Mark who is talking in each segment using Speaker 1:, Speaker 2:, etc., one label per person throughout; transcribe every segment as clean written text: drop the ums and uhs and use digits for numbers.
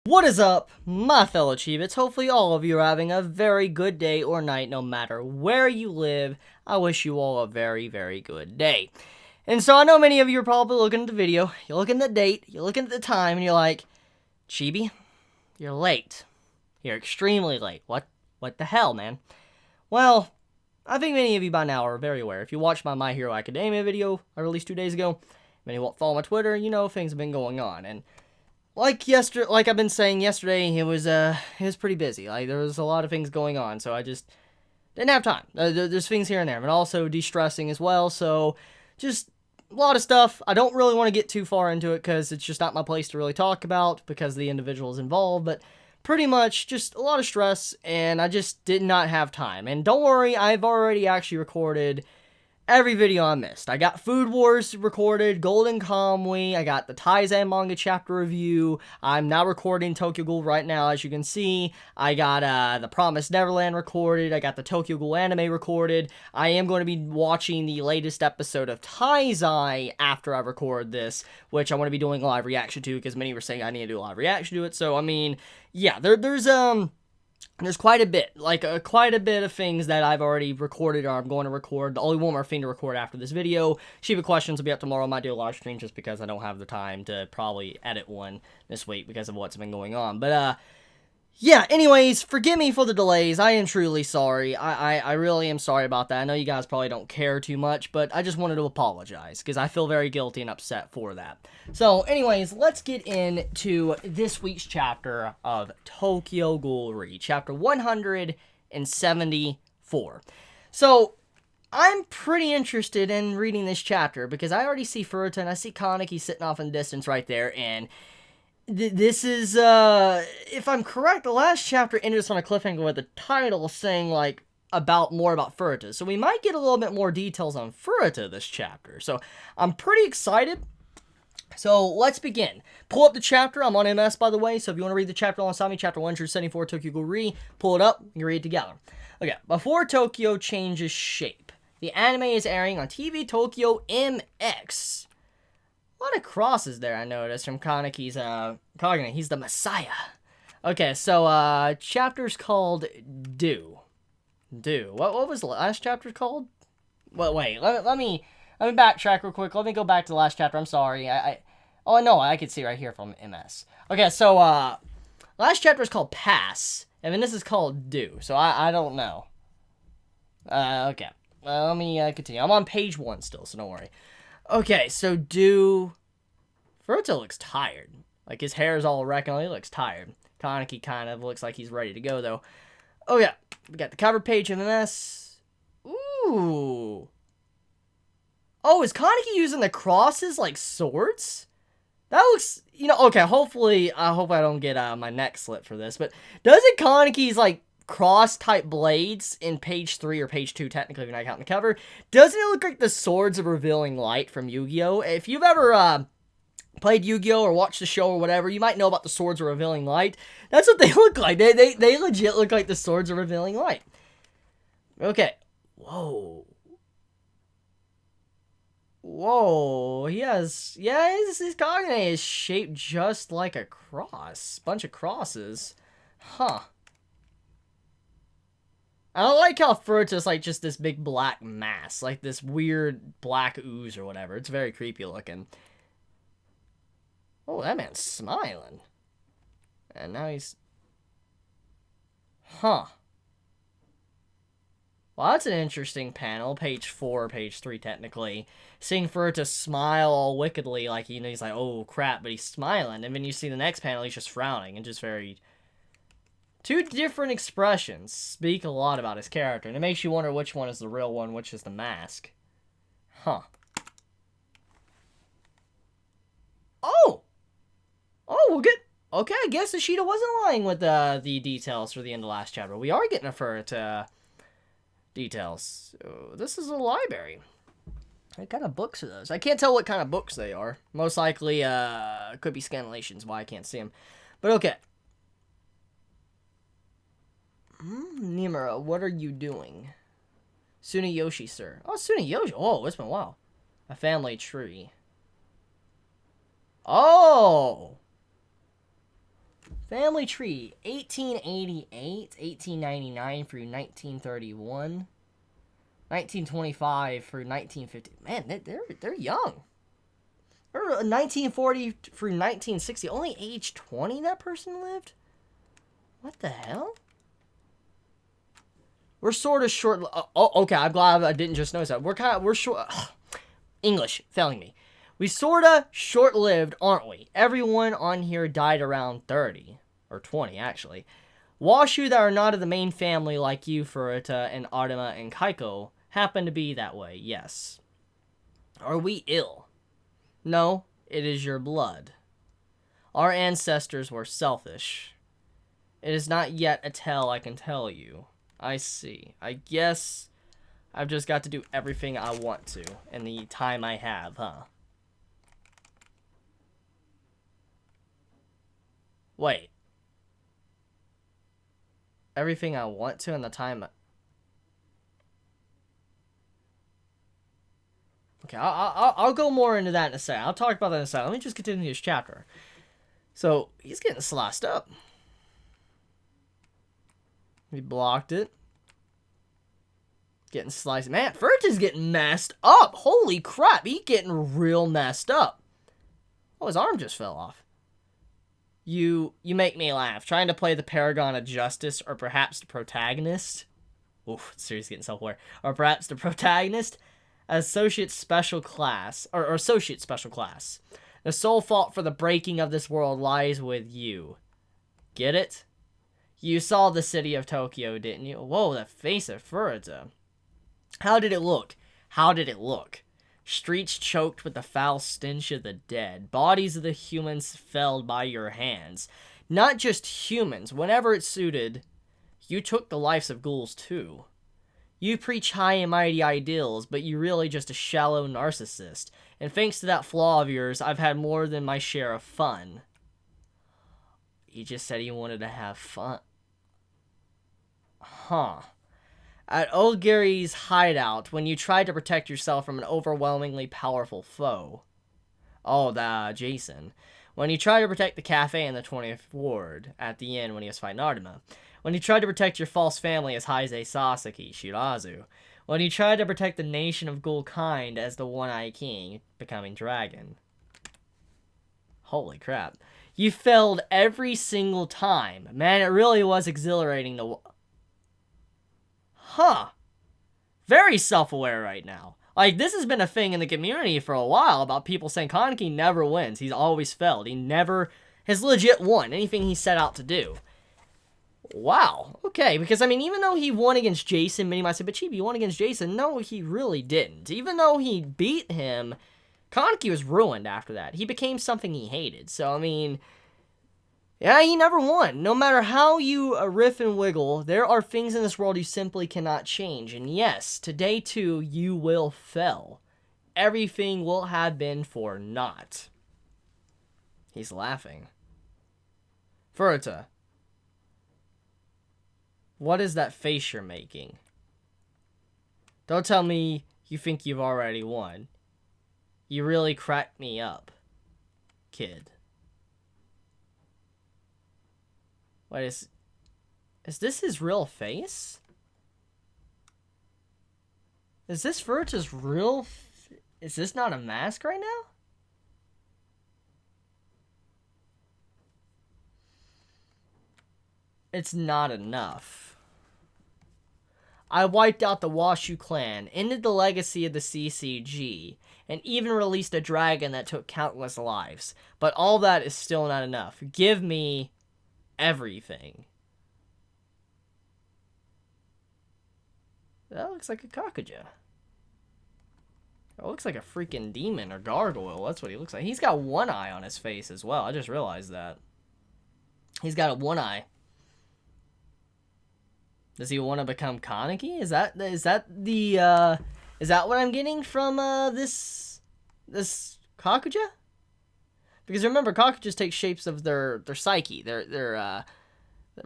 Speaker 1: What is up, my fellow Chibits? Hopefully all of you are having a very good day or night, no matter where you live. I wish you all a very, very good day. And so I know many of you are probably looking at the video, you're looking at the date, you're looking at the time, and you're like, Chibi, you're late. You're extremely late. What the hell, man? Well, I think many of you by now are very aware. If you watched my My Hero Academia video I released 2 days ago, many won't follow my Twitter, you know things have been going on. And like I've been saying yesterday, it was pretty busy. Like, there was a lot of things going on, so I just didn't have time. There's things here and there, but also de-stressing as well, so just a lot of stuff. I don't really want to get too far into it, because it's just not my place to really talk about, because the individuals involved, but pretty much just a lot of stress, and I just did not have time. And don't worry, I've already actually recorded every video I missed. I got Food Wars recorded, Golden Kamui, I got the Taizan manga chapter review, I'm now recording Tokyo Ghoul right now, as you can see. I got the Promised Neverland recorded, I got the Tokyo Ghoul anime recorded. I am going to be watching the latest episode of Taizai after I record this, which I want to be doing a live reaction to, because many were saying I need to do a live reaction to it. So, I mean, yeah, there's quite a bit, quite a bit of things that I've already recorded or I'm going to record. The only one more thing to record after this video. Chibi questions will be up tomorrow. I might do a live stream just because I don't have the time to probably edit one this week because of what's been going on. But, yeah, anyways, forgive me for the delays. I am truly sorry. I really am sorry about that. I know you guys probably don't care too much, but I just wanted to apologize, because I feel very guilty and upset for that. So, anyways, let's get into this week's chapter of Tokyo Ghoul Re, chapter 174. So, I'm pretty interested in reading this chapter, because I already see Furuta and I see Kaneki sitting off in the distance right there, and this is, if I'm correct, the last chapter ended us on a cliffhanger with the title saying, like, more about Furuta. So we might get a little bit more details on Furuta this chapter. So I'm pretty excited. So let's begin. Pull up the chapter. I'm on MS, by the way. So if you want to read the chapter alongside me, chapter 174, Tokyo Ghoul Re, pull it up. You can read it together. Okay, before Tokyo changes shape, the anime is airing on TV Tokyo MX. A lot of crosses there, I noticed, from Kaneki's, Kagane. He's the Messiah. Okay, so, chapter's called Do. What was the last chapter called? Well, wait, let me backtrack real quick. Let me go back to the last chapter. I'm sorry. Oh, no, I can see right here from MS. Okay, so, last chapter is called Pass, and then this is called Do. So, I don't know. Okay. Let me, continue. I'm on page 1 still, so don't worry. Okay, so Furuta looks tired. Like, his hair is all wrecked, he looks tired. Kaneki kind of looks like he's ready to go, though. Oh, yeah. We got the cover page of MS. Ooh. Oh, is Kaneki using the crosses like swords? That looks, okay, hopefully, I hope I don't get my neck slit for this, but doesn't Kaneki's, like, cross-type blades in page 3, or page 2, technically, if you're not counting the cover, doesn't it look like the Swords of Revealing Light from Yu-Gi-Oh? If you've ever, played Yu-Gi-Oh! Or watched the show or whatever, you might know about the Swords of Revealing Light. That's what they look like. They legit look like the Swords of Revealing Light. Okay. Whoa. His Kagane is shaped just like a cross. Bunch of crosses. Huh. I don't like how Furuta's like just this big black mass. Like this weird black ooze or whatever. It's very creepy looking. Oh, that man's smiling. And now he's... Huh. Well, that's an interesting panel. Page 4, page 3, technically. Seeing Furuta smile all wickedly, like, he's like, oh, crap, but he's smiling. And then you see the next panel, he's just frowning, and just very... Two different expressions speak a lot about his character, and it makes you wonder which one is the real one, which is the mask. Huh. Oh! Oh, we'll get... Okay, I guess Ishida wasn't lying with the details for the end of the last chapter. We are getting a Furuta details. So, this is a library. What kind of books are those? I can't tell what kind of books they are. Most likely, could be scanlations, why I can't see them. But okay. Nimura, what are you doing? Tsuneyoshi, sir. Oh, Tsuneyoshi. Oh, it's been a while. A family tree. Oh! Family tree, 1888, 1899 through 1931, 1925 through 1950. Man, they're young. They're 1940 through 1960. Only age 20 that person lived? What the hell? We're sort of short. Oh, okay. I'm glad I didn't just notice that. We're short. English failing me. We sort of short-lived, aren't we? Everyone on here died around 30. Or 20, actually. Washu that are not of the main family like you, Furuta, and Arima, and Kaiko, happen to be that way, yes. Are we ill? No, it is your blood. Our ancestors were selfish. It is not yet a tale I can tell you. I see. I guess I've just got to do everything I want to in the time I have, huh? Wait. Everything I want to in the time... Okay, I'll go more into that in a second. I'll talk about that in a second. Let me just continue this chapter. So, he's getting sliced up. He blocked it. Getting sliced. Man, Furta's getting messed up. Holy crap, he's getting real messed up. Oh, his arm just fell off. You make me laugh. Trying to play the paragon of justice, or perhaps the protagonist. Oof, seriously getting self-aware. Or perhaps the protagonist. Associate special class. Or associate special class. The sole fault for the breaking of this world lies with you. Get it? You saw the city of Tokyo, didn't you? Whoa, the face of Furuta. How did it look? How did it look? Streets choked with the foul stench of the dead. Bodies of the humans felled by your hands. Not just humans. Whenever it suited, you took the lives of ghouls too. You preach high and mighty ideals, but you're really just a shallow narcissist. And thanks to that flaw of yours, I've had more than my share of fun. He just said he wanted to have fun. Huh. At Old Gary's hideout, when you tried to protect yourself from an overwhelmingly powerful foe. Oh, Jason. When you tried to protect the cafe in the 20th Ward, at the end when he was fighting Arima. When you tried to protect your false family as Heisei Sasaki, Shirazu. When you tried to protect the nation of ghoul kind as the One-Eye King, becoming dragon. Holy crap. You failed every single time. Man, it really was exhilarating to... Huh. Very self-aware right now. Like, this has been a thing in the community for a while about people saying Kaneki never wins. He's always failed. He never has legit won anything he set out to do. Wow. Okay, because, I mean, even though he won against Jason, many might say, but Chibi won against Jason. No, he really didn't. Even though he beat him, Kaneki was ruined after that. He became something he hated. So, I mean... yeah, he never won. No matter how you riff and wiggle, there are things in this world you simply cannot change. And yes, today too, you will fail. Everything will have been for naught. He's laughing. Furuta. What is that face you're making? Don't tell me you think you've already won. You really cracked me up, kid. Wait, is this his real face? Is this Furuta's real... is this not a mask right now? It's not enough. I wiped out the Washu clan, ended the legacy of the CCG, and even released a dragon that took countless lives. But all that is still not enough. Give me... everything. That looks like a Kakuja. That looks like a freaking demon or gargoyle. That's what he looks like. He's got one eye on his face as well. I just realized that. He's got one eye. Does he want to become Kaneki? Is that what I'm getting from this Kakuja? Because remember, Kakujas take shapes of their psyche, their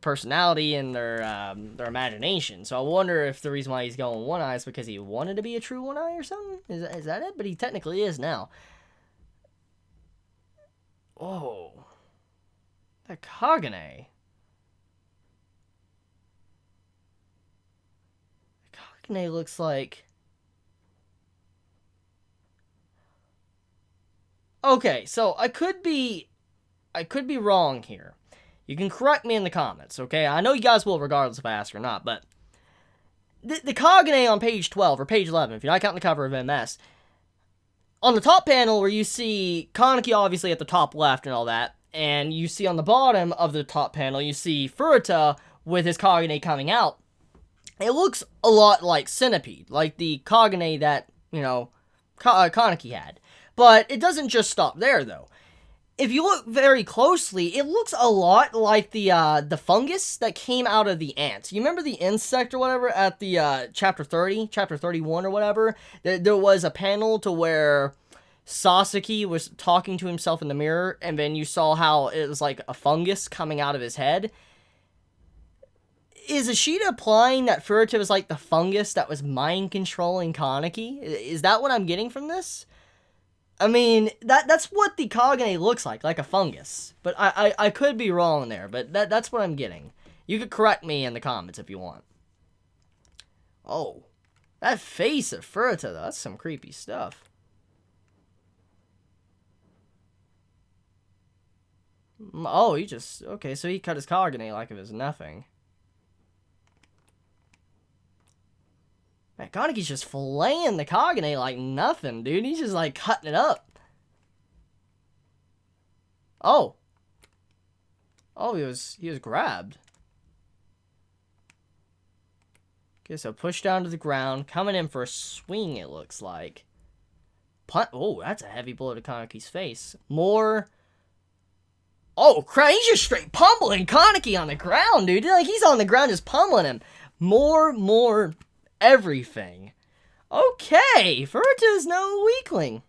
Speaker 1: personality, and their imagination. So I wonder if the reason why he's going one eye is because he wanted to be a true one eye or something. Is that it? But he technically is now. Oh. That Kagane. Kagane looks like... Okay, so I could be wrong here. You can correct me in the comments, okay? I know you guys will regardless if I ask or not, but the Kagane on page 12, or page 11, if you're not counting the cover of MS, on the top panel where you see Kaneki obviously at the top left and all that, and you see on the bottom of the top panel, you see Furuta with his Kagane coming out. It looks a lot like Centipede, like the Kagane that, you know, Kaneki had. But it doesn't just stop there, though. If you look very closely, it looks a lot like the fungus that came out of the ants. You remember the insect or whatever at the chapter 30, chapter 31 or whatever? There was a panel to where Sasaki was talking to himself in the mirror, and then you saw how it was like a fungus coming out of his head. Is Ishida implying that Furuta was like the fungus that was mind-controlling Kaneki? Is that what I'm getting from this? I mean, that's what the Kagane looks like a fungus. But I could be wrong there, but that's what I'm getting. You could correct me in the comments if you want. Oh, that face of Furuta, though, that's some creepy stuff. Oh, he just... Okay, so he cut his Kagane like it was nothing. Man, Kaneki's just filleting the Kagane like nothing, dude. He's just, like, cutting it up. Oh. Oh, he was grabbed. Okay, so push down to the ground. Coming in for a swing, it looks like. Oh, that's a heavy blow to Kaneki's face. More... Oh, crap, he's just straight pummeling Kaneki on the ground, dude. Like, he's on the ground just pummeling him. More... everything. Okay, Furuta is no weakling.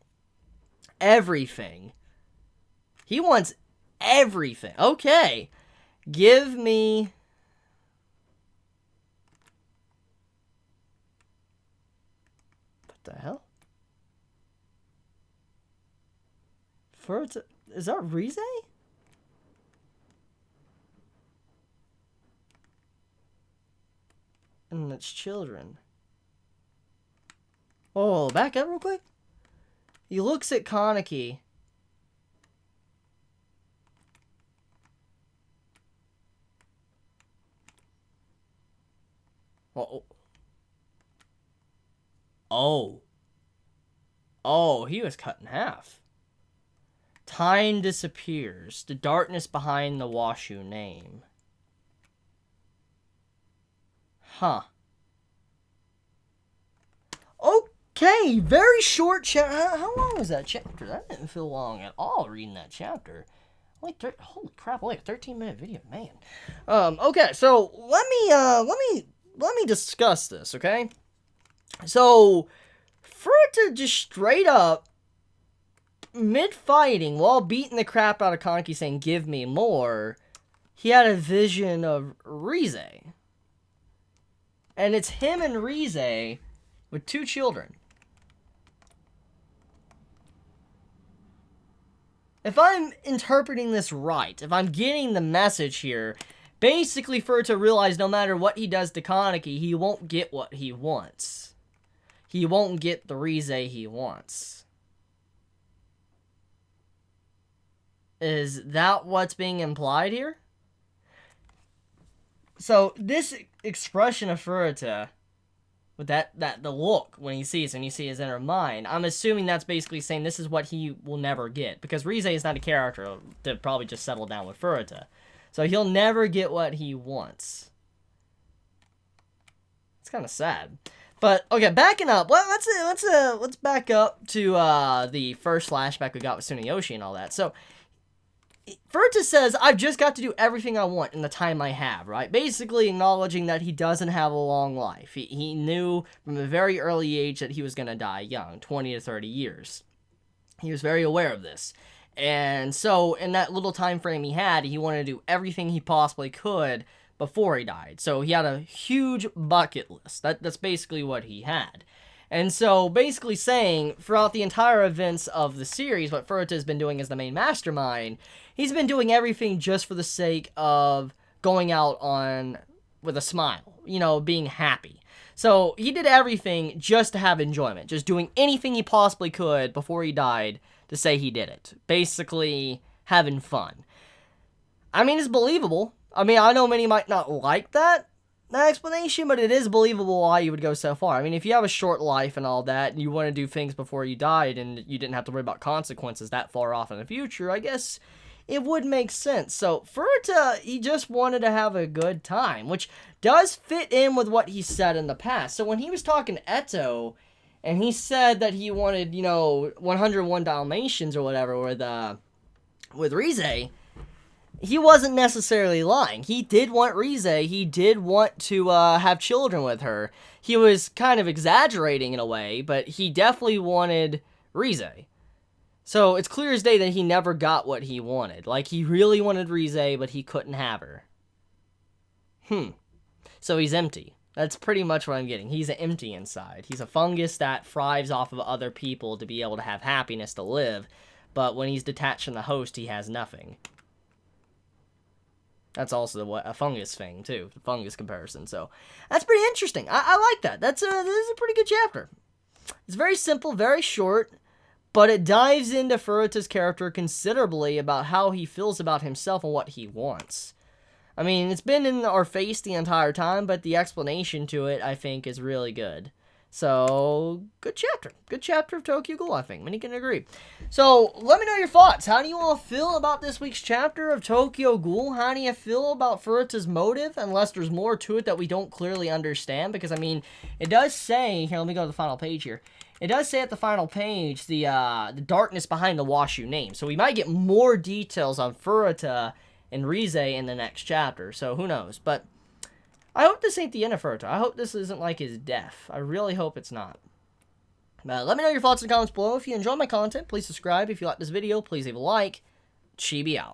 Speaker 1: Everything. He wants everything. Okay. Give me... What the hell? Furuta... Is that Rize? And its children. Oh, back up real quick. He looks at Kaneki. Oh. Oh. Oh, he was cut in half. Time disappears. The darkness behind the Washu name. Huh. Okay, very short chapter. How long was that chapter? That didn't feel long at all reading that chapter. Holy crap, only a 13-minute video, man. Okay, so let me discuss this, okay? So, Furuta just straight up, mid-fighting, while beating the crap out of Kaneki saying, give me more, he had a vision of Rize. And it's him and Rize with 2 children. If I'm interpreting this right, if I'm getting the message here, basically Furuta realized no matter what he does to Kaneki, he won't get what he wants. He won't get the Rize he wants. Is that what's being implied here? So, this expression of Furuta, with the look when you see his inner mind, I'm assuming that's basically saying this is what he will never get. Because Rize is not a character to probably just settle down with Furuta. So he'll never get what he wants. It's kind of sad. But, okay, backing up. Well, let's back up to the first flashback we got with Tsunayoshi and all that. So, Furuta says, I've just got to do everything I want in the time I have, right? Basically acknowledging that he doesn't have a long life. He knew from a very early age that he was going to die young, 20 to 30 years. He was very aware of this. And so, in that little time frame he had, he wanted to do everything he possibly could before he died. So, he had a huge bucket list. That's basically what he had. And so, basically saying, throughout the entire events of the series, what Furuta has been doing as the main mastermind, he's been doing everything just for the sake of going out on with a smile, you know, being happy. So, he did everything just to have enjoyment, just doing anything he possibly could before he died to say he did it. Basically, having fun. I mean, it's believable. I mean, I know many might not like that explanation, but it is believable why you would go so far. I mean, if you have a short life and all that, and you want to do things before you died, and you didn't have to worry about consequences that far off in the future, I guess it would make sense. So, Furuta, he just wanted to have a good time, which does fit in with what he said in the past. So, when he was talking to Eto, and he said that he wanted, you know, 101 Dalmatians or whatever with Rize, he wasn't necessarily lying. He did want Rize. He did want to have children with her. He was kind of exaggerating in a way, but he definitely wanted Rize. So it's clear as day that he never got what he wanted. Like, he really wanted Rize, but he couldn't have her. So he's empty. That's pretty much what I'm getting. He's empty inside. He's a fungus that thrives off of other people to be able to have happiness to live. But when he's detached from the host, he has nothing. That's also a fungus thing, too. The fungus comparison. So, that's pretty interesting. I like that. This is a pretty good chapter. It's very simple, very short, but it dives into Furuta's character considerably about how he feels about himself and what he wants. I mean, it's been in our face the entire time, but the explanation to it, I think, is really good. So, good chapter. Good chapter of Tokyo Ghoul, I think. Many can agree. So, let me know your thoughts. How do you all feel about this week's chapter of Tokyo Ghoul? How do you feel about Furuta's motive? Unless there's more to it that we don't clearly understand. Because, I mean, it does say... Here, let me go to the final page here. It does say at the final page the darkness behind the Washu name. So, we might get more details on Furuta and Rize in the next chapter. So, who knows? But... I hope this ain't the end of Furuta. I hope this isn't like his death. I really hope it's not. Let me know your thoughts in the comments below. If you enjoy my content, please subscribe. If you like this video, please leave a like. Chibi out.